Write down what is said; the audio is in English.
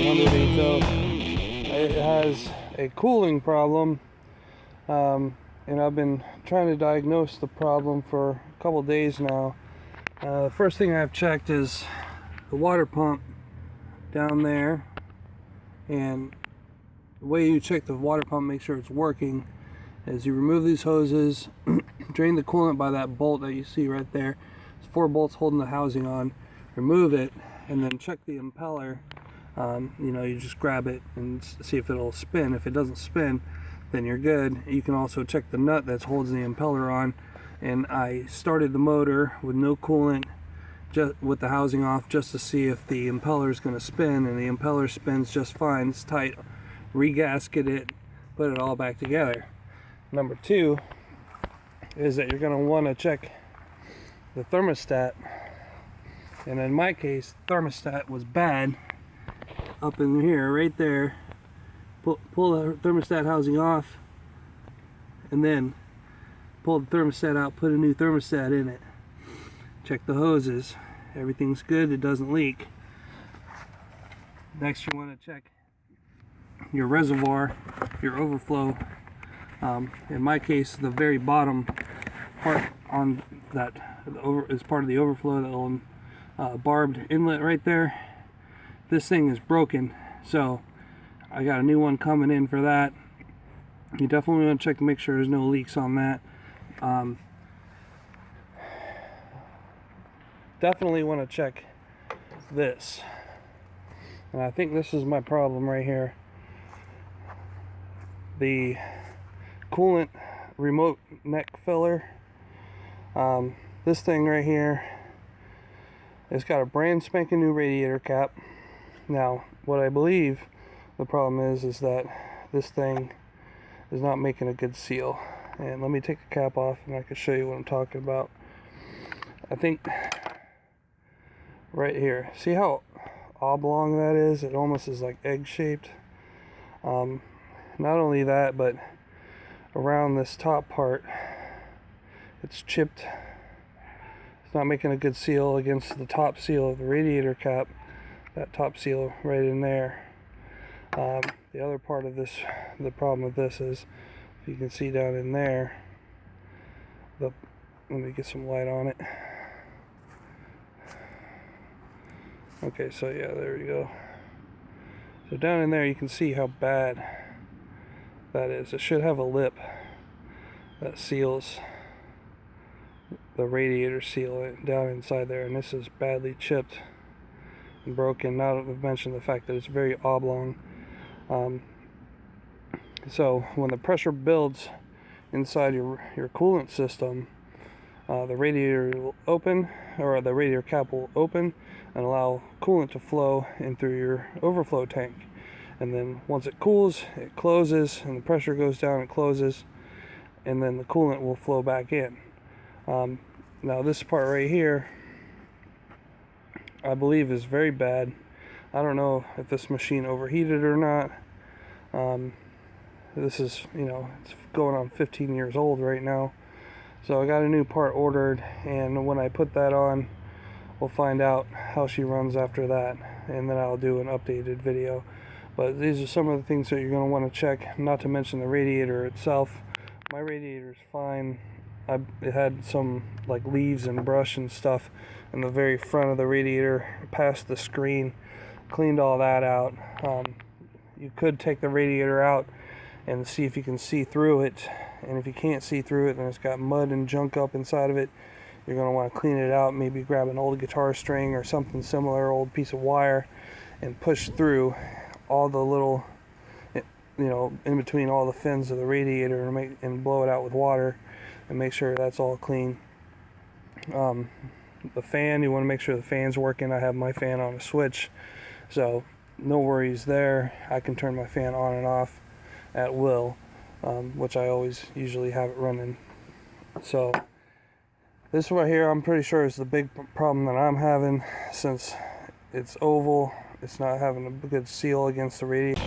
500 HO. It has a cooling problem, and I've been trying to diagnose the problem for a couple days now. The first thing I've checked is the water pump down there, and the way you check the water pump, make sure it's working, is you remove these hoses, drain the coolant by that bolt that you see right there. There's 4 bolts holding the housing on. Remove it, and then check the impeller. You just grab it and see if it'll spin. If it doesn't spin, then you're good. You can also check the nut that holds the impeller on. And I started the motor with no coolant, just with the housing off, just to see if the impeller is going to spin, and the impeller spins just fine. It's tight. Regasket it, put it all back together. Number 2 is that you're going to want to check the thermostat. And in my case, the thermostat was bad up in here, right there. Pull the thermostat housing off, and then pull the thermostat out, put a new thermostat in it. Check the hoses. Everything's good, it doesn't leak. Next, you want to check your reservoir, your overflow. In my case, the very bottom part on that is part of the overflow, that little barbed inlet right there. This thing is broken, so I got a new one coming in for that. You definitely want to check to make sure there's no leaks on that. Definitely want to check this, and I think this is my problem right here. The coolant remote neck filler. This thing right here, it's got a brand spanking new radiator cap. Now, what I believe the problem is that this thing is not making a good seal. And let me take the cap off and I can show you what I'm talking about. I think right here, see how oblong that is? It almost is like egg shaped. Not only that, but around this top part, it's chipped. It's not making a good seal against the top seal of the radiator cap. That top seal right in there. The other part of this, the problem with this is, if you can see down in there, let me get some light on it. Okay, so yeah, there we go. So down in there you can see how bad that is. It should have a lip that seals the radiator seal down inside there, and this is badly chipped and broken, not to mention the fact that it's very oblong. So when the pressure builds inside your coolant system, the radiator will open, or the radiator cap will open and allow coolant to flow in through your overflow tank. And then once it cools, it closes, and the pressure goes down, it closes, and then the coolant will flow back in. Now this part right here, I believe, is very bad. I don't know if this machine overheated or not. This is, it's going on 15 years old right now. So I got a new part ordered, and when I put that on, we'll find out how she runs after that, and then I'll do an updated video. But these are some of the things that you're going to want to check, not to mention the radiator itself. My radiator is fine. It had some like leaves and brush and stuff in the very front of the radiator past the screen. Cleaned all that out. You could take the radiator out and see if you can see through it, and if you can't see through it, then it's got mud and junk up inside of it. You're going to want to clean it out. Maybe grab an old guitar string or something similar, old piece of wire, and push through all the little, in between all the fins of the radiator, and blow it out with water and make sure that's all clean. The fan, you want to make sure the fan's working. I have my fan on a switch, so no worries there. I can turn my fan on and off at will, which I always usually have it running. So this right here, I'm pretty sure is the big problem that I'm having, since it's oval. It's not having a good seal against the radiator.